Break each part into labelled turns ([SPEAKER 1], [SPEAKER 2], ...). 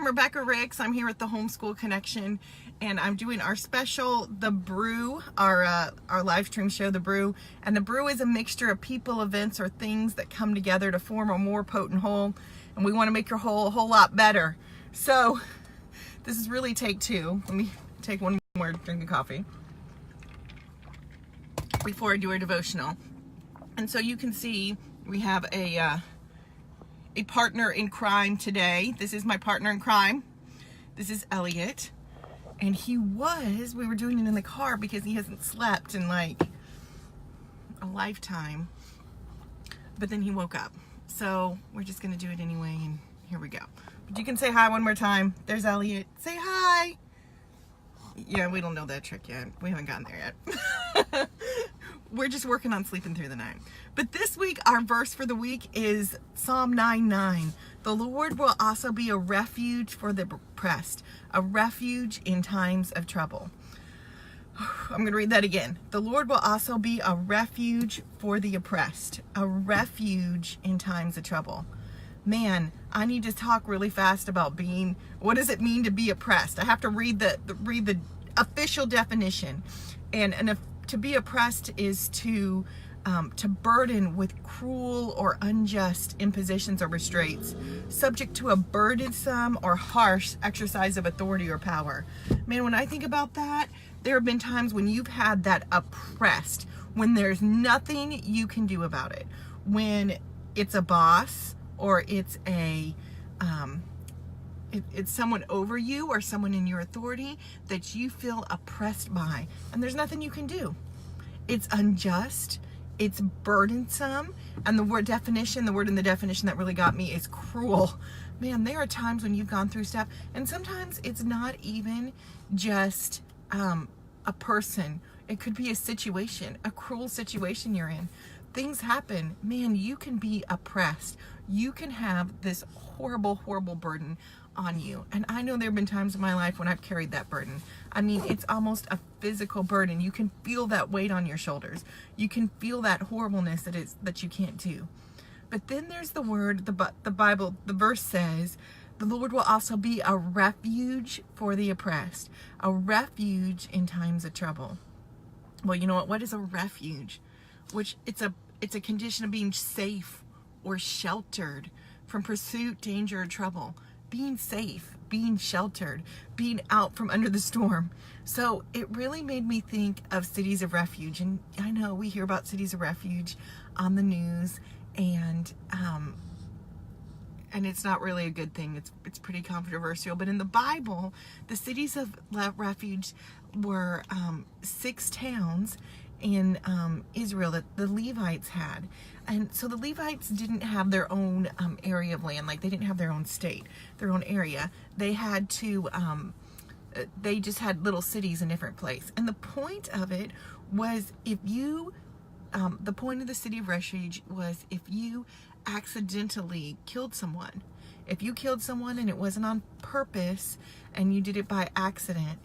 [SPEAKER 1] I'm Rebekah Ricks. I'm here at the Homeschool Connection, and I'm doing our special, The Brew, our live stream show, The Brew. And The Brew is a mixture of people, events, or things that come together to form a more potent whole, and we want to make your whole a whole lot better. So this is really take two. Let me take one more drink of coffee before I do our devotional. And so you can see we have a partner in crime today. This is my partner in crime. This is Elliot. And we were doing it in the car because he hasn't slept in like a lifetime. But then he woke up. So we're just gonna do it anyway, and here we go. But you can say hi one more time. There's Elliot. Say hi. Yeah, we don't know that trick yet. We haven't gotten there yet. We're just working on sleeping through the night. But this week, our verse for the week is Psalm 9:9. The Lord will also be a refuge for the oppressed, a refuge in times of trouble. I'm going to read that again. The Lord will also be a refuge for the oppressed, a refuge in times of trouble. Man, I need to talk really fast about what does it mean to be oppressed? I have to read the official definition. And to be oppressed is to burden with cruel or unjust impositions or restraints, subject to a burdensome or harsh exercise of authority or power. Man, when I think about that, there have been times when you've had that oppressed, when there's nothing you can do about it. When it's a boss, or it's it's someone over you or someone in your authority that you feel oppressed by, and there's nothing you can do. It's unjust, it's burdensome, and the word in the definition that really got me is cruel. Man, there are times when you've gone through stuff, and sometimes it's not even just a person. It could be a situation, a cruel situation you're in. Things happen. Man, you can be oppressed. You can have this horrible, horrible burden on you. And I know there have been times in my life when I've carried that burden. I mean, it's almost a physical burden. You can feel that weight on your shoulders. You can feel that horribleness that you can't do. But then there's the word, the Bible, the verse says, the Lord will also be a refuge for the oppressed, a refuge in times of trouble. Well, you know what? What is a refuge? Which it's a condition of being safe or sheltered from pursuit, danger, or trouble. Being safe, being sheltered, being out from under the storm. So it really made me think of cities of refuge. And I know we hear about cities of refuge on the news, and it's not really a good thing. It's pretty controversial. But in the Bible, the cities of refuge were 6 towns in Israel that the Levites had. And so the Levites didn't have their own area of land. Like, they didn't have their own state, their own area. They had to, they just had little cities in different places. And the point of it was, the point of the city of refuge was if you accidentally killed someone. If you killed someone and it wasn't on purpose and you did it by accident,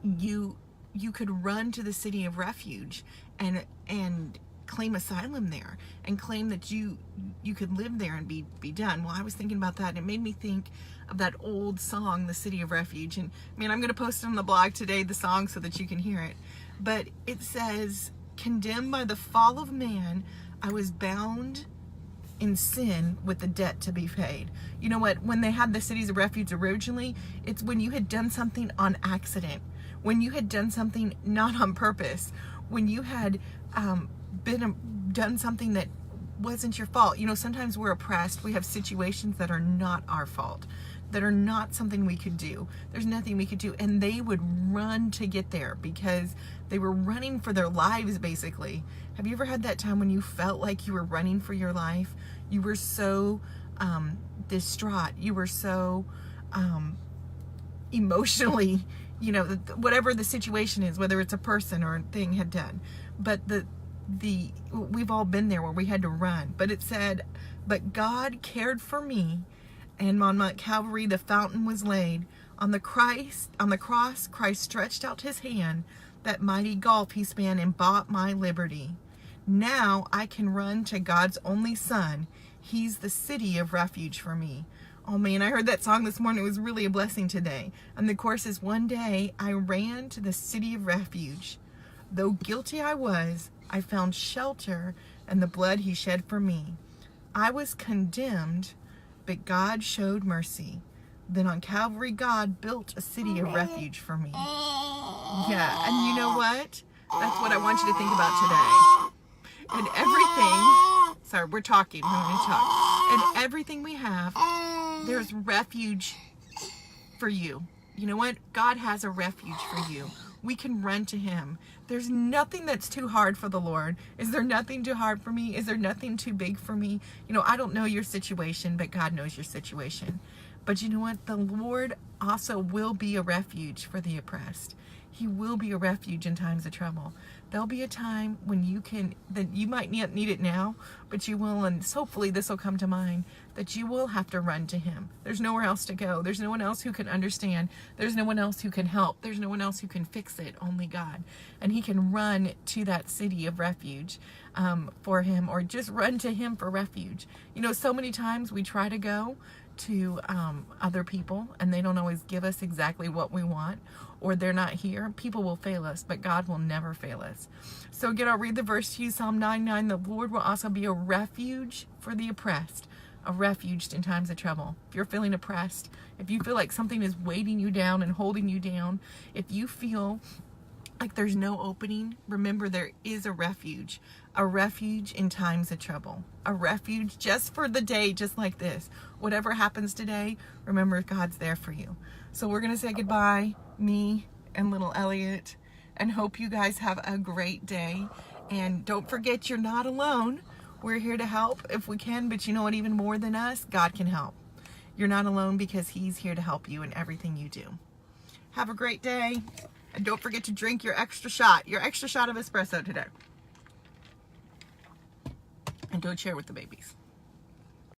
[SPEAKER 1] you could run to the city of refuge and claim asylum there, and claim that you could live there and be done. Well, I was thinking about that, and it made me think of that old song, The City of Refuge. And man, I'm going to post it on the blog today, the song, so that you can hear it. But it says, condemned by the fall of man, I was bound in sin with the debt to be paid. You know what? When they had the cities of refuge originally, it's when you had done something on accident, when you had done something not on purpose, when you had done something that wasn't your fault. You know, sometimes we're oppressed. We have situations that are not our fault, that are not something we could do. There's nothing we could do. And they would run to get there because they were running for their lives, basically. Have you ever had that time when you felt like you were running for your life? You were so distraught. You were so emotionally, you know, whatever the situation is, whether it's a person or a thing had done. But we've all been there where we had to run. But it said, but God cared for me, and on Mount Calvary the fountain was laid. On the cross, Christ stretched out his hand, that mighty gulf he span and bought my liberty. Now I can run to God's only Son. He's the city of refuge for me. Oh man, I heard that song this morning. It was really a blessing today. And the chorus is, one day I ran to the city of refuge. Though guilty I was, I found shelter in the blood he shed for me. I was condemned, but God showed mercy. Then on Calvary, God built a city of refuge for me. Yeah, and you know what? That's what I want you to think about today. And everything, sorry, we're talking, we're going to talk. And everything we have, there's refuge for you. You know what? God has a refuge for you. We can run to him. There's nothing that's too hard for the Lord. Is there nothing too hard for me? Is there nothing too big for me? You know, I don't know your situation, but God knows your situation. But you know what? The Lord also will be a refuge for the oppressed. He will be a refuge in times of trouble. There'll be a time when that you might not need it now, but you will, and hopefully this will come to mind, that you will have to run to him. There's nowhere else to go. There's no one else who can understand. There's no one else who can help. There's no one else who can fix it, only God. And he can run to that city of refuge for him, or just run to him for refuge. You know, so many times we try to go to other people and they don't always give us exactly what we want, or they're not here. People will fail us, but God will never fail us. So again, I'll read the verse to you, Psalm 9:9. The Lord will also be a refuge for the oppressed, a refuge in times of trouble. If you're feeling oppressed, if you feel like something is weighting you down and holding you down, if you feel like there's no opening, remember there is a refuge in times of trouble, a refuge just for the day, just like this. Whatever happens today, remember God's there for you. So we're going to say goodbye, me and little Elliot, and hope you guys have a great day. And don't forget, you're not alone. We're here to help if we can, but you know what, even more than us, God can help. You're not alone because he's here to help you in everything you do. Have a great day. And don't forget to drink your extra shot of espresso today. And don't share with the babies.